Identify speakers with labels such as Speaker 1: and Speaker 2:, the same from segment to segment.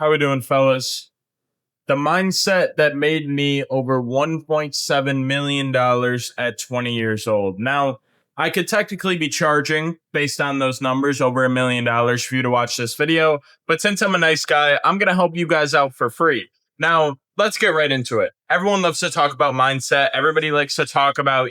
Speaker 1: How we doing, fellas? The mindset that made me over $1.7 million at 20 years old. Now, I could technically be charging, based on those numbers, over $1 million for you to watch this video. But since I'm a nice guy, I'm going to help you guys out for free. Now, let's get right into it. Everyone loves to talk about mindset. Everybody likes to talk about,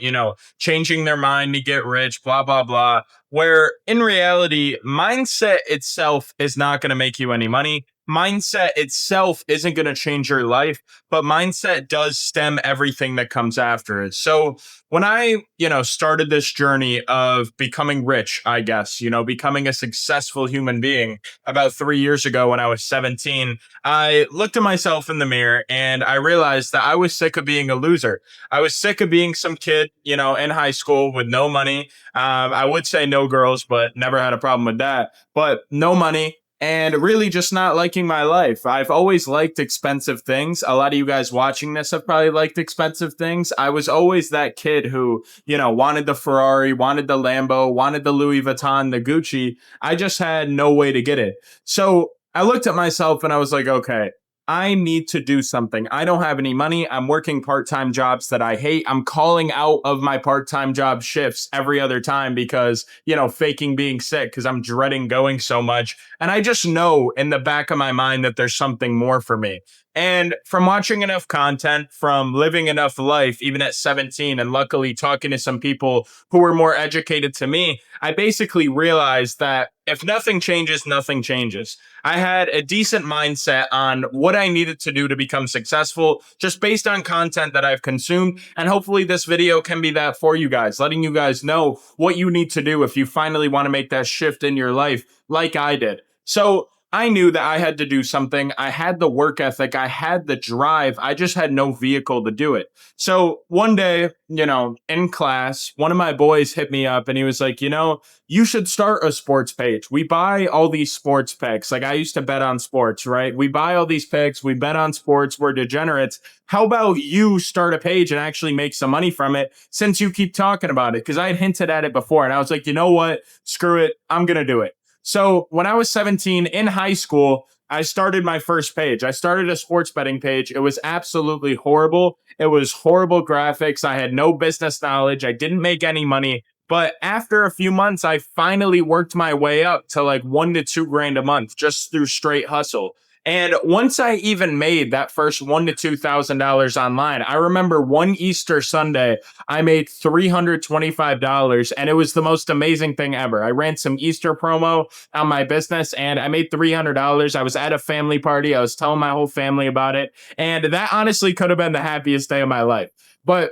Speaker 1: changing their mind to get rich, blah, blah, blah. Where in reality, mindset itself is not going to make you any money. Mindset itself isn't going to change your life, but mindset does stem everything that comes after it. So when I, started this journey of becoming rich, I guess, becoming a successful human being about 3 years ago when I was 17, I looked at myself in the mirror and I realized that I was sick of being a loser. I was sick of being some kid, in high school with no money. I would say no girls, but never had a problem with that. But no money, and really just not liking my life. I've always liked expensive things. A lot of you guys watching this have probably liked expensive things. I was always that kid who, wanted the Ferrari, wanted the Lambo, wanted the Louis Vuitton, the Gucci. I just had no way to get it. So I looked at myself and I was like, okay, I need to do something. I don't have any money. I'm working part-time jobs that I hate. I'm calling out of my part-time job shifts every other time because, faking being sick because I'm dreading going so much. And I just know in the back of my mind that there's something more for me. And from watching enough content, from living enough life, even at 17, and luckily talking to some people who were more educated to me, I basically realized that if nothing changes, nothing changes. I had a decent mindset on what I needed to do to become successful, just based on content that I've consumed. And hopefully this video can be that for you guys, letting you guys know what you need to do if you finally want to make that shift in your life like I did. So I knew that I had to do something. I had the work ethic. I had the drive. I just had no vehicle to do it. So one day, in class, one of my boys hit me up and he was like, you should start a sports page. We buy all these sports picks. Like I used to bet on sports, right? We buy all these picks. We bet on sports. We're degenerates. How about you start a page and actually make some money from it since you keep talking about it? Because I had hinted at it before and I was like, you know what? Screw it. I'm going to do it. So when I was 17 in high school, I started my first page. I started a sports betting page. It was absolutely horrible. It was horrible graphics. I had no business knowledge. I didn't make any money. But after a few months, I finally worked my way up to like 1 to 2 grand a month just through straight hustle. And once I even made that first $1,000 to $2,000 online, I remember one Easter Sunday, I made $325, and it was the most amazing thing ever. I ran some Easter promo on my business, and I made $300. I was at a family party. I was telling my whole family about it, and that honestly could have been the happiest day of my life. But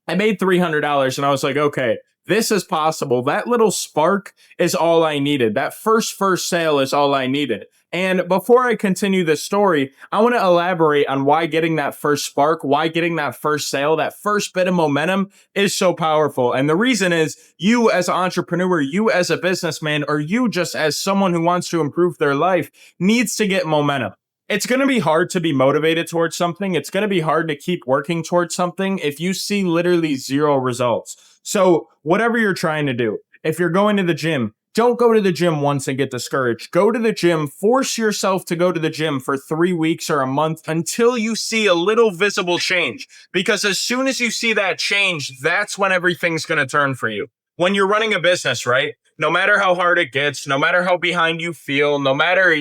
Speaker 1: I made $300, and I was like, okay, this is possible. That little spark is all I needed. That first sale is all I needed. And before I continue this story, I want to elaborate on why getting that first spark, why getting that first sale, that first bit of momentum is so powerful. And the reason is you as an entrepreneur, you as a businessman, or you just as someone who wants to improve their life needs to get momentum. It's going to be hard to be motivated towards something. It's going to be hard to keep working towards something if you see literally zero results. So whatever you're trying to do, if you're going to the gym, don't go to the gym once and get discouraged. Go to the gym, force yourself to go to the gym for 3 weeks or a month until you see a little visible change. Because as soon as you see that change, that's when everything's going to turn for you. When you're running a business, right? No matter how hard it gets, no matter how behind you feel, no matter,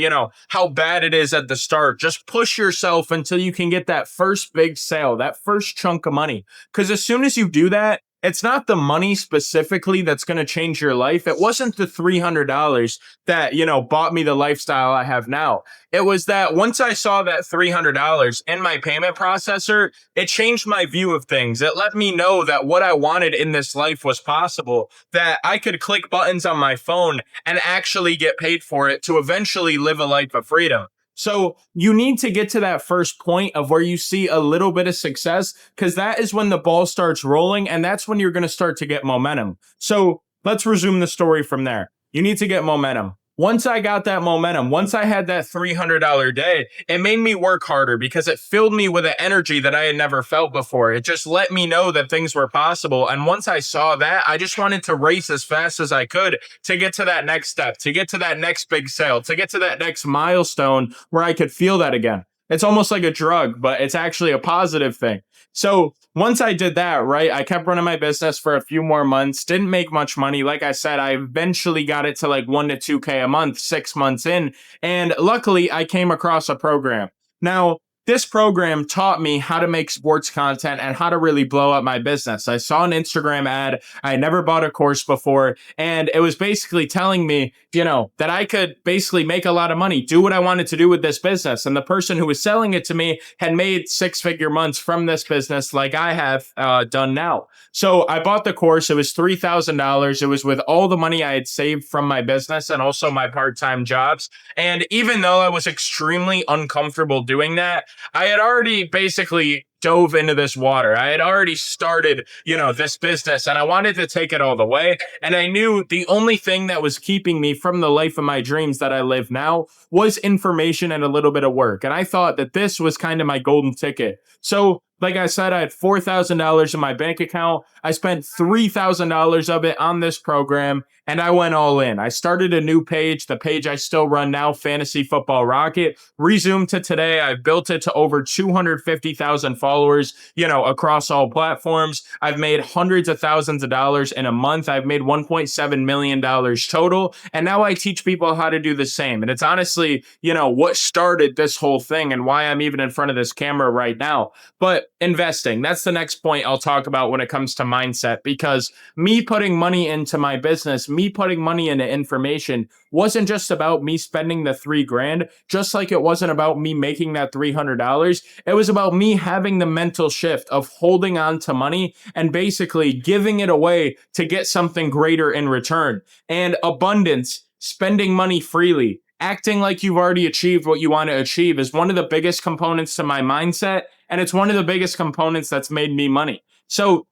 Speaker 1: how bad it is at the start, just push yourself until you can get that first big sale, that first chunk of money. Because as soon as you do that, it's not the money specifically that's going to change your life. It wasn't the $300 that, bought me the lifestyle I have now. It was that once I saw that $300 in my payment processor, it changed my view of things. It let me know that what I wanted in this life was possible, that I could click buttons on my phone and actually get paid for it to eventually live a life of freedom. So you need to get to that first point of where you see a little bit of success, because that is when the ball starts rolling and that's when you're going to start to get momentum. So let's resume the story from there. You need to get momentum. once I got that momentum, once I had that $300 day, it made me work harder because it filled me with an energy that I had never felt before. It just let me know that things were possible. And once I saw that, I just wanted to race as fast as I could to get to that next step, to get to that next big sale, to get to that next milestone where I could feel that again. It's almost like a drug, but it's actually a positive thing. So once I did that, right, I kept running my business for a few more months, didn't make much money. Like I said, I eventually got it to like 1 to 2K a month, 6 months in. And luckily, I came across a program. Now, this program taught me how to make sports content and how to really blow up my business. I saw an Instagram ad. I never bought a course before. And it was basically telling me, that I could basically make a lot of money, do what I wanted to do with this business. And the person who was selling it to me had made 6-figure months from this business like I have done now. So I bought the course. It was $3,000. It was with all the money I had saved from my business and also my part-time jobs. And even though I was extremely uncomfortable doing that, I had already basically dove into this water. I had already started, this business, and I wanted to take it all the way. And I knew the only thing that was keeping me from the life of my dreams that I live now was information and a little bit of work. And I thought that this was kind of my golden ticket. So like I said, I had $4,000 in my bank account. I spent $3,000 of it on this program, and I went all in. I started a new page, the page I still run now, Fantasy Football Rocket. Resumed to today, I've built it to over 250,000 followers, across all platforms. I've made hundreds of thousands of dollars in a month. I've made $1.7 million total, and now I teach people how to do the same. And it's honestly, what started this whole thing and why I'm even in front of this camera right now. But investing, that's the next point I'll talk about when it comes to mindset, because me putting money into my business, me putting money into information wasn't just about me spending the $3,000, just like it wasn't about me making that $300. It was about me having the mental shift of holding on to money and basically giving it away to get something greater in return. And abundance, spending money freely, acting like you've already achieved what you want to achieve is one of the biggest components to my mindset. And it's one of the biggest components that's made me money. So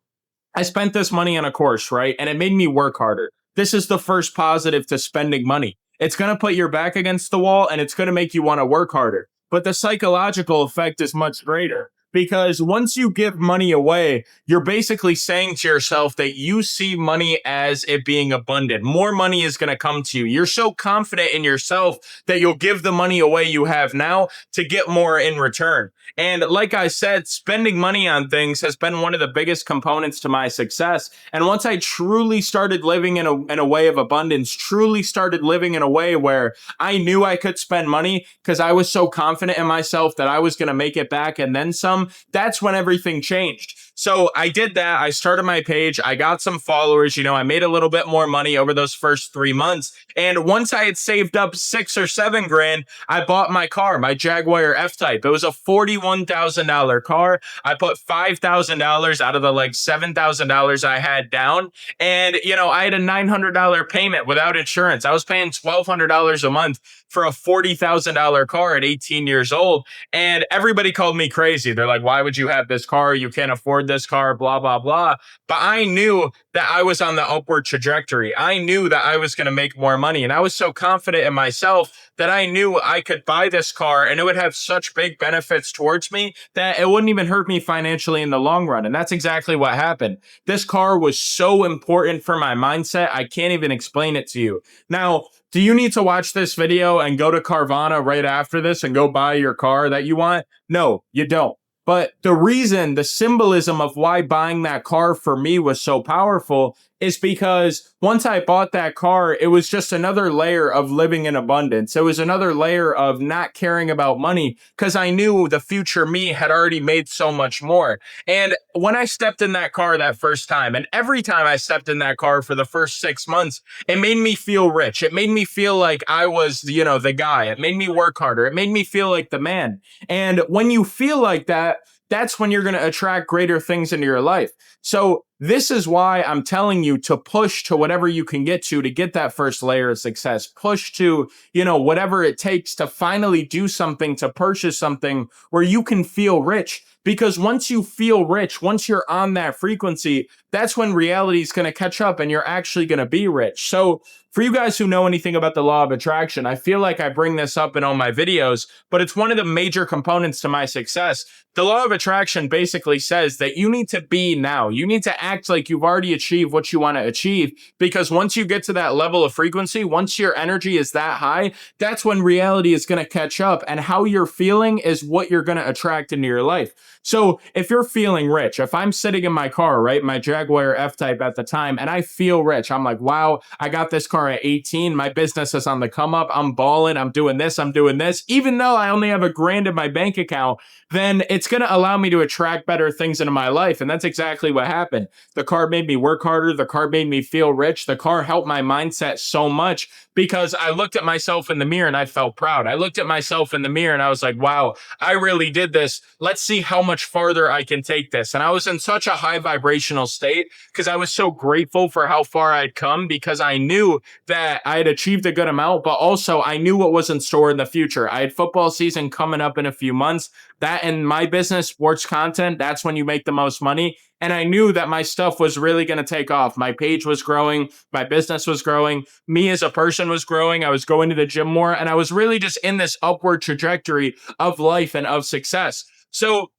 Speaker 1: I spent this money on a course, right? And it made me work harder. This is the first positive to spending money. It's going to put your back against the wall and it's going to make you want to work harder. But the psychological effect is much greater. Because once you give money away, you're basically saying to yourself that you see money as it being abundant. More money is going to come to you. You're so confident in yourself that you'll give the money away you have now to get more in return. And like I said, spending money on things has been one of the biggest components to my success. And once I truly started living in a way of abundance, truly started living in a way where I knew I could spend money because I was so confident in myself that I was going to make it back and then some, that's when everything changed. So I did that. I started my page. I got some followers. I made a little bit more money over those first 3 months. And once I had saved up 6 or 7 grand, I bought my car, my Jaguar F-Type. It was a $41,000 car. I put $5,000 out of the $7,000 I had down. And, I had a $900 payment without insurance. I was paying $1,200 a month for a $40,000 car at 18 years old. And everybody called me crazy. They're like, why would you have this car? You can't afford this car, blah, blah, blah. But I knew that I was on the upward trajectory. I knew that I was going to make more money. And I was so confident in myself that I knew I could buy this car and it would have such big benefits towards me that it wouldn't even hurt me financially in the long run. And that's exactly what happened. This car was so important for my mindset. I can't even explain it to you. Now, do you need to watch this video and go to Carvana right after this and go buy your car that you want? No, you don't. But the symbolism of why buying that car for me was so powerful is because once I bought that car, it was just another layer of living in abundance. It was another layer of not caring about money because I knew the future me had already made so much more. And when I stepped in that car that first time, and every time I stepped in that car for the first 6 months, it made me feel rich. It made me feel like I was, the guy. It made me work harder. It made me feel like the man. And when you feel like that, that's when you're going to attract greater things into your life. So this is why I'm telling you to push to whatever you can get to get that first layer of success. Push to, whatever it takes to finally do something, to purchase something where you can feel rich. Because once you feel rich, once you're on that frequency, that's when reality is going to catch up and you're actually going to be rich. So For you guys who know anything about the law of attraction, I feel like I bring this up in all my videos, but it's one of the major components to my success. The law of attraction basically says that you need to be now. You need to act like you've already achieved what you want to achieve, because once you get to that level of frequency, once your energy is that high, that's when reality is going to catch up, and how you're feeling is what you're going to attract into your life. So if you're feeling rich, if I'm sitting in my car, right, my Jaguar F-Type at the time, and I feel rich, I'm like, wow, I got this car at 18. My business is on the come up. I'm balling. I'm doing this. I'm doing this. Even though I only have $1,000 in my bank account, then it's going to allow me to attract better things into my life. And that's exactly what happened. The car made me work harder. The car made me feel rich. The car helped my mindset so much because I looked at myself in the mirror and I felt proud. I looked at myself in the mirror and I was like, wow, I really did this. Let's see how much farther I can take this. And I was in such a high vibrational state because I was so grateful for how far I'd come, because I knew that I had achieved a good amount, but also I knew what was in store in the future. I had football season coming up in a few months. That in my business, sports content, that's when you make the most money. And I knew that my stuff was really going to take off. My page was growing. My business was growing. Me as a person was growing. I was going to the gym more. And I was really just in this upward trajectory of life and of success. So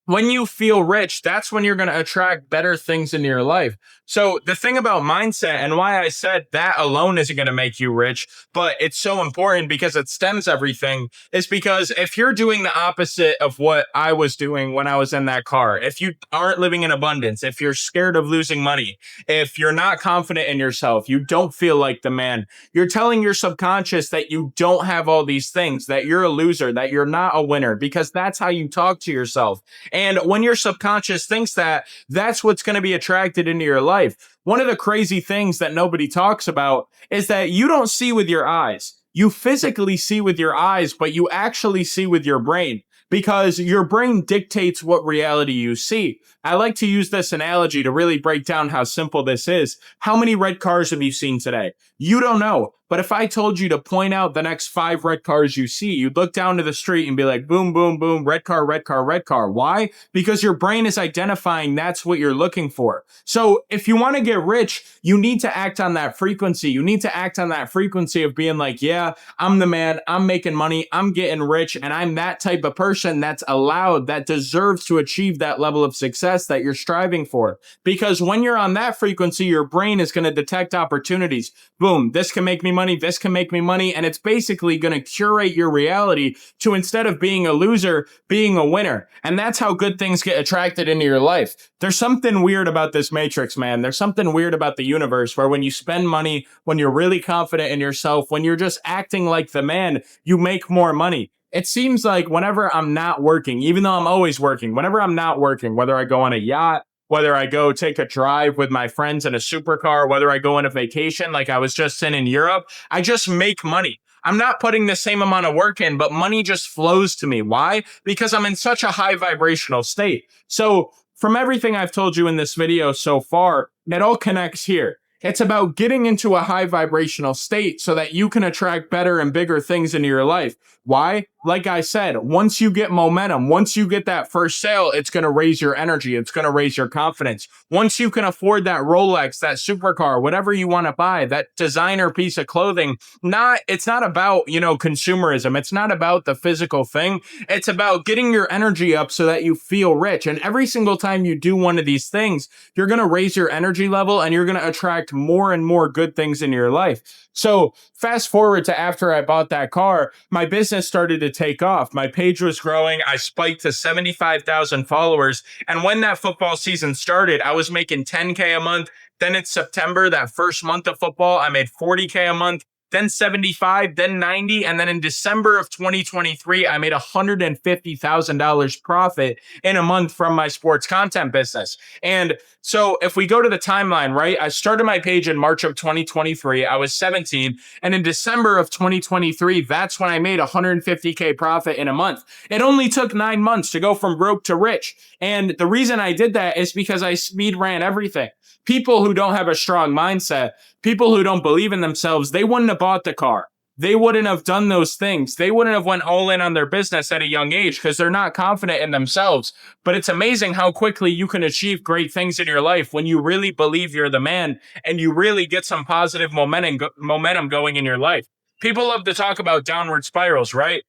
Speaker 1: when you feel rich, that's when you're going to attract better things into your life. So the thing about mindset, and why I said that alone isn't going to make you rich, but it's so important because it stems everything, is because if you're doing the opposite of what I was doing when I was in that car, if you aren't living in abundance, if you're scared of losing money, if you're not confident in yourself, you don't feel like the man, you're telling your subconscious that you don't have all these things, that you're a loser, that you're not a winner, because that's how you talk to yourself. And when your subconscious thinks that, that's what's going to be attracted into your life. One of the crazy things that nobody talks about is that you don't see with your eyes. You physically see with your eyes, but you actually see with your brain, because your brain dictates what reality you see. I like to use this analogy to really break down how simple this is. How many red cars have you seen today? You don't know. But if I told you to point out the next 5 red cars you see, you'd look down to the street and be like, boom, boom, boom, red car, red car, red car. Why? Because your brain is identifying that's what you're looking for. So if you want to get rich, you need to act on that frequency. You need to act on that frequency of being like, yeah, I'm the man, I'm making money, I'm getting rich, and I'm that type of person that's allowed, that deserves to achieve that level of success that you're striving for. Because when you're on that frequency, your brain is going to detect opportunities. Boom, this can make me money. This can make me money. And it's basically going to curate your reality to, instead of being a loser, being a winner. And that's how good things get attracted into your life. There's something weird about this matrix, man. There's something weird about the universe where when you spend money, when you're really confident in yourself, when you're just acting like the man, you make more money. It seems like whenever I'm not working, even though I'm always working, whenever I'm not working, whether I go on a yacht, whether I go take a drive with my friends in a supercar, whether I go on a vacation like I was just in Europe, I just make money. I'm not putting the same amount of work in, but money just flows to me. Why? Because I'm in such a high vibrational state. So from everything I've told you in this video so far, it all connects here. It's about getting into a high vibrational state so that you can attract better and bigger things into your life. Why? Like I said, once you get momentum, once you get that first sale, it's going to raise your energy. It's going to raise your confidence. Once you can afford that Rolex, that supercar, whatever you want to buy, that designer piece of clothing, it's not about, consumerism. It's not about the physical thing. It's about getting your energy up so that you feel rich. And every single time you do one of these things, you're going to raise your energy level and you're going to attract more and more good things in your life. So fast forward to after I bought that car, my business started to take off. My page was growing. I spiked to 75,000 followers. And when that football season started, I was making 10K a month. Then in September, that first month of football, I made 40K a month. Then 75, then 90. And then in December of 2023, I made $150,000 profit in a month from my sports content business. And so if we go to the timeline, right, I started my page in March of 2023. I was 17. And in December of 2023, that's when I made $150K profit in a month. It only took 9 months to go from broke to rich. And the reason I did that is because I speed ran everything. People who don't have a strong mindset, people who don't believe in themselves, they wouldn't have bought the car. they wouldn't have done those things. They wouldn't have went all in on their business at a young age because they're not confident in themselves. But it's amazing how quickly you can achieve great things in your life when you really believe you're the man and you really get some positive momentum going in your life. People love to talk about downward spirals, right?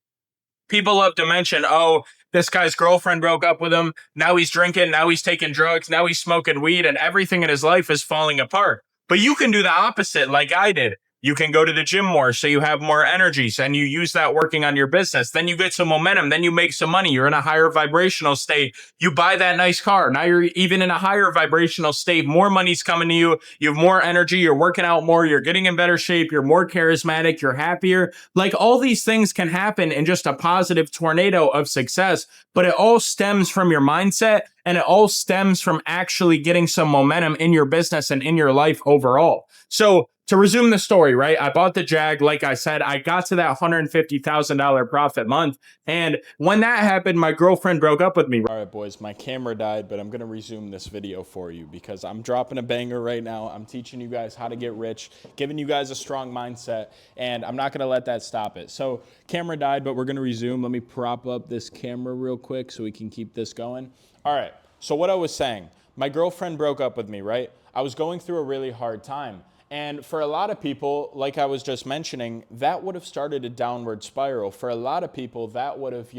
Speaker 1: People love to mention, oh, this guy's girlfriend broke up with him. Now he's drinking. Now he's taking drugs. Now he's smoking weed, and everything in his life is falling apart. But you can do the opposite, like I did. You can go to the gym more so you have more energy and you use that working on your business. Then you get some momentum. Then you make some money. You're in a higher vibrational state. You buy that nice car. Now you're even in a higher vibrational state. More money's coming to you. You have more energy. You're working out more. You're getting in better shape. You're more charismatic. You're happier. Like all these things can happen in just a positive tornado of success, but it all stems from your mindset and it all stems from actually getting some momentum in your business and in your life overall. So to resume the story, right? I bought the Jag. Like I said, I got to that $150,000 profit month. And when that happened, my girlfriend broke up with me.
Speaker 2: All right, boys, my camera died, but I'm going to resume this video for you because I'm dropping a banger right now. I'm teaching you guys how to get rich, giving you guys a strong mindset, and I'm not going to let that stop it. So camera died, but we're going to resume. Let me prop up this camera real quick so we can keep this going. All right, so what I was saying, my girlfriend broke up with me, right? I was going through a really hard time. And for a lot of people, like I was just mentioning, that would have started a downward spiral. For a lot of people, that would have,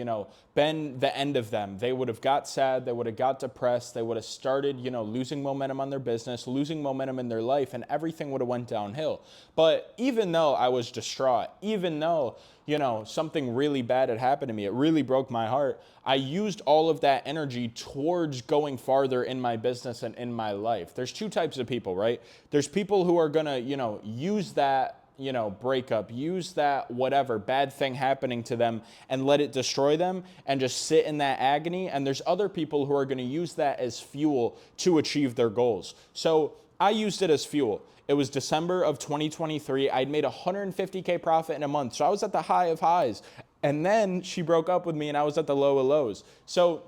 Speaker 2: been the end of them. They would have got sad, they would have got depressed, they would have started, losing momentum on their business, losing momentum in their life, and everything would have went downhill. But even though I was distraught, even though, something really bad had happened to me, it really broke my heart, I used all of that energy towards going farther in my business and in my life. There's two types of people, right? There's people who are gonna, use that, breakup, use that whatever bad thing happening to them and let it destroy them and just sit in that agony. And there's other people who are gonna use that as fuel to achieve their goals. So I used it as fuel. It was December of 2023. I'd made $150K profit in a month. So I was at the high of highs. And then she broke up with me and I was at the low of lows. So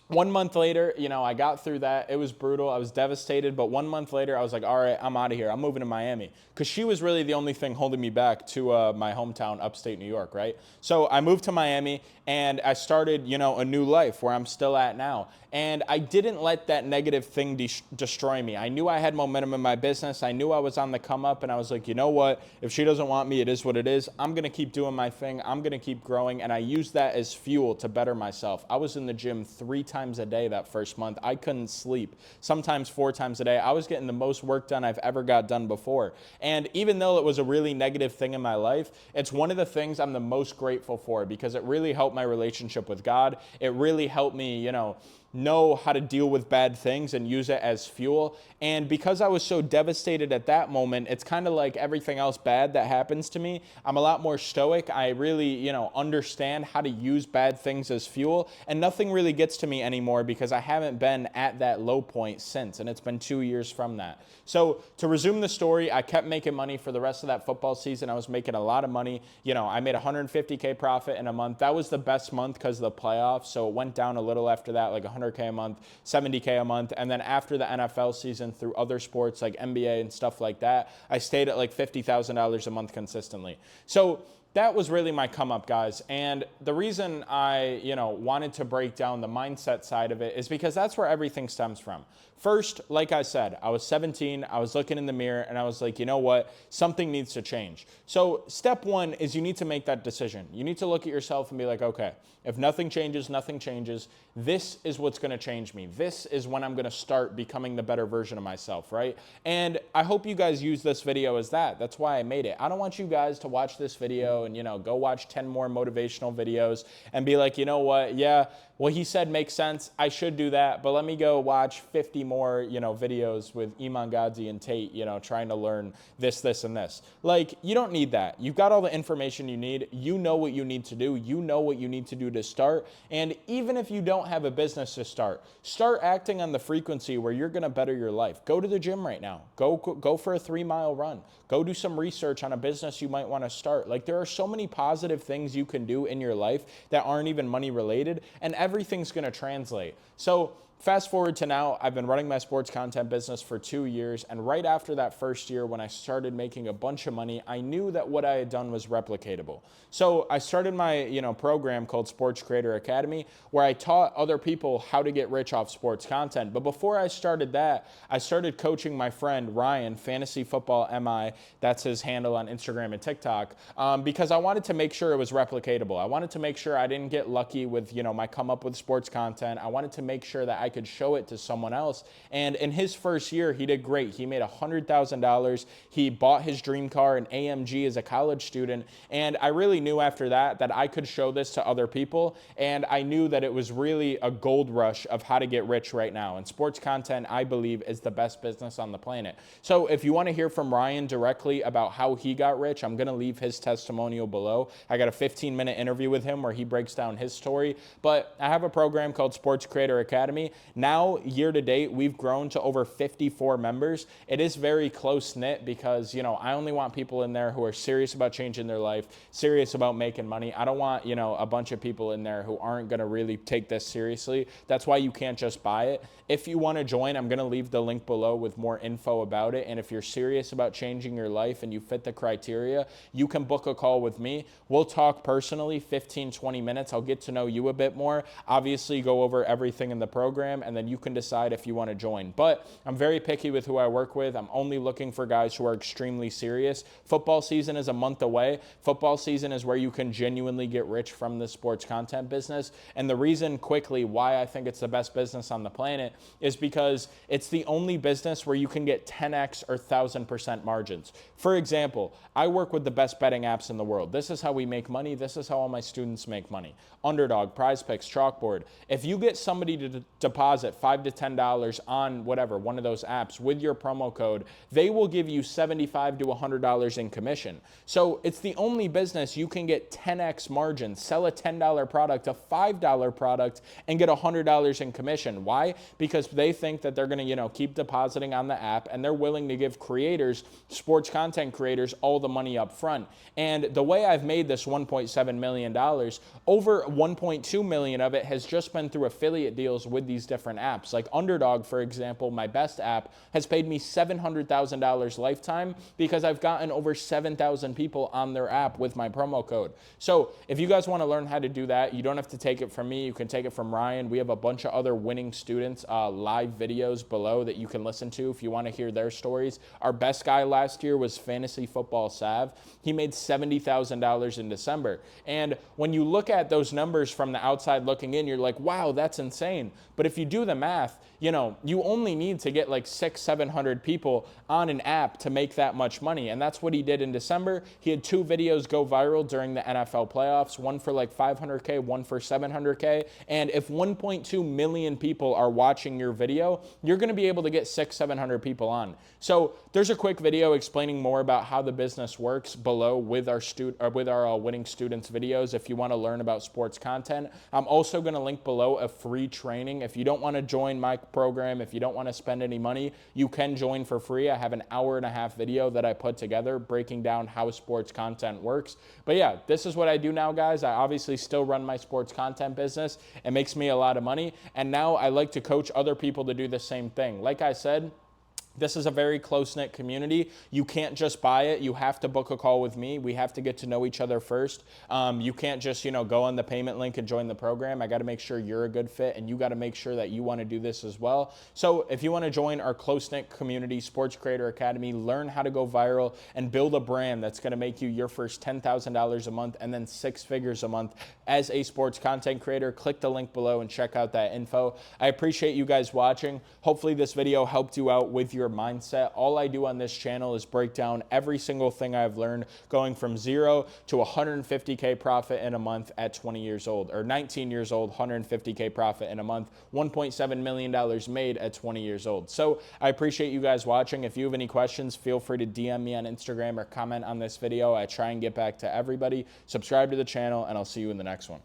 Speaker 2: 1 month later, I got through that. It was brutal. I was devastated. But 1 month later, I was like, all right, I'm out of here. I'm moving to Miami. Because she was really the only thing holding me back to my hometown, upstate New York, right? So I moved to Miami and I started, a new life where I'm still at now. And I didn't let that negative thing destroy me. I knew I had momentum in my business. I knew I was on the come up. And I was like, you know what? If she doesn't want me, it is what it is. I'm going to keep doing my thing. I'm going to keep growing. And I used that as fuel to better myself. I was in the gym 3 times a day that first month. I couldn't sleep. Sometimes 4 times a day. I was getting the most work done I've ever got done before. And even though it was a really negative thing in my life, it's one of the things I'm the most grateful for because it really helped my relationship with God. It really helped me, know how to deal with bad things and use it as fuel. And because I was so devastated at that moment, it's kind of like everything else bad that happens to me. I'm a lot more stoic. I really, understand how to use bad things as fuel, and nothing really gets to me anymore because I haven't been at that low point since, and it's been 2 years from that. So to resume the story, I kept making money for the rest of that football season. I was making a lot of money. I made $150K profit in a month. That was the best month because of the playoffs. So it went down a little after that, like 100K a month, 70K a month. And then after the NFL season through other sports like NBA and stuff like that, I stayed at like $50,000 a month consistently. So that was really my come up, guys. And the reason I, wanted to break down the mindset side of it is because that's where everything stems from. First, like I said, I was 17, I was looking in the mirror and I was like, you know what? Something needs to change. So step 1 is you need to make that decision. You need to look at yourself and be like, okay, if nothing changes, nothing changes. This is what's going to change me. This is when I'm going to start becoming the better version of myself, right? And I hope you guys use this video as that. That's why I made it. I don't want you guys to watch this video and, go watch 10 more motivational videos and be like, you know what? Yeah, what he said makes sense. I should do that, but let me go watch 50 more, videos with Iman Gadzhi and Tate, trying to learn this, and this. Like, you don't need that. You've got all the information you need. You know what you need to do. You know what you need to do to start. And even if you don't have a business to start acting on the frequency where you're going to better your life. Go to the gym right now. Go for a 3-mile run. Go do some research on a business you might want to start. Like, there are so many positive things you can do in your life that aren't even money related, and everything's going to translate. So Fast forward to now, I've been running my sports content business for 2 years, and right after that first year when I started making a bunch of money, I knew that what I had done was replicatable. So I started my, program called Sports Creator Academy, where I taught other people how to get rich off sports content. But before I started that, I started coaching my friend Ryan, Fantasy Football MI, that's his handle on Instagram and TikTok, because I wanted to make sure it was replicatable. I wanted to make sure I didn't get lucky with, my come up with sports content. I wanted to make sure that I could show it to someone else. And in his first year, he did great. He made $100,000. He bought his dream car, an AMG, as a college student. And I really knew after that I could show this to other people. And I knew that it was really a gold rush of how to get rich right now. And sports content, I believe, is the best business on the planet. So if you want to hear from Ryan directly about how he got rich, I'm going to leave his testimonial below. I got a 15-minute interview with him where he breaks down his story. But I have a program called Sports Creator Academy. Now, year to date, we've grown to over 54 members. It is very close-knit because, I only want people in there who are serious about changing their life, serious about making money. I don't want, a bunch of people in there who aren't going to really take this seriously. That's why you can't just buy it. If you want to join, I'm going to leave the link below with more info about it. And if you're serious about changing your life and you fit the criteria, you can book a call with me. We'll talk personally, 15, 20 minutes. I'll get to know you a bit more. Obviously, go over everything in the program, and then you can decide if you want to join. But I'm very picky with who I work with. I'm only looking for guys who are extremely serious. Football season is a month away. Football season is where you can genuinely get rich from the sports content business. And the reason quickly why I think it's the best business on the planet is because it's the only business where you can get 10x or 1,000% margins. For example, I work with the best betting apps in the world. This is how we make money. This is how all my students make money. Underdog, Prize Picks, Chalkboard. If you get somebody to deposit $5 to $10 on whatever, one of those apps with your promo code, they will give you $75 to $100 in commission. So it's the only business you can get 10x margins, sell a $10 product, a $5 product, and get $100 in commission. Why? Because they think that they're going to, keep depositing on the app, and they're willing to give creators, sports content creators, all the money up front. And the way I've made this $1.7 million, over 1.2 million of it has just been through affiliate deals with these different apps. Like Underdog, for example, my best app, has paid me $700,000 lifetime because I've gotten over 7,000 people on their app with my promo code. So if you guys want to learn how to do that, you don't have to take it from me. You can take it from Ryan. We have a bunch of other winning students, live videos below that you can listen to if you want to hear their stories. Our best guy last year was Fantasy Football Sav. He made $70,000 in December. And when you look at those numbers from the outside looking in, you're like, wow, that's insane. But if you do the math, you only need to get like 600-700 people on an app to make that much money. And that's what he did in December. He had 2 videos go viral during the NFL playoffs, one for like 500K, one for 700K. And if 1.2 million people are watching your video, you're going to be able to get 600-700 people on. So there's a quick video explaining more about how the business works below with our winning students videos if you want to learn about sports content. I'm also going to link below a free training. If you don't want to join my program, if you don't want to spend any money, you can join for free. I have an 1.5-hour video that I put together breaking down how sports content works. But yeah, this is what I do now, guys. I obviously still run my sports content business. It makes me a lot of money. And now I like to coach other people to do the same thing. Like I said, this is a very close-knit community. You can't just buy it. You have to book a call with me. We have to get to know each other first. You can't just, go on the payment link and join the program. I got to make sure you're a good fit, and you got to make sure that you want to do this as well. So if you want to join our close-knit community, Sports Creator Academy, learn how to go viral and build a brand that's going to make you your first $10,000 a month and then 6 figures a month as a sports content creator, click the link below and check out that info. I appreciate you guys watching. Hopefully this video helped you out with your mindset. All I do on this channel is break down every single thing I've learned going from 0 to 150K profit in a month at 20 years old, or 19 years old, 150K profit in a month, $1.7 million made at 20 years old. So I appreciate you guys watching. If you have any questions, feel free to DM me on Instagram or comment on this video. I try and get back to everybody. Subscribe to the channel, and I'll see you in the next one.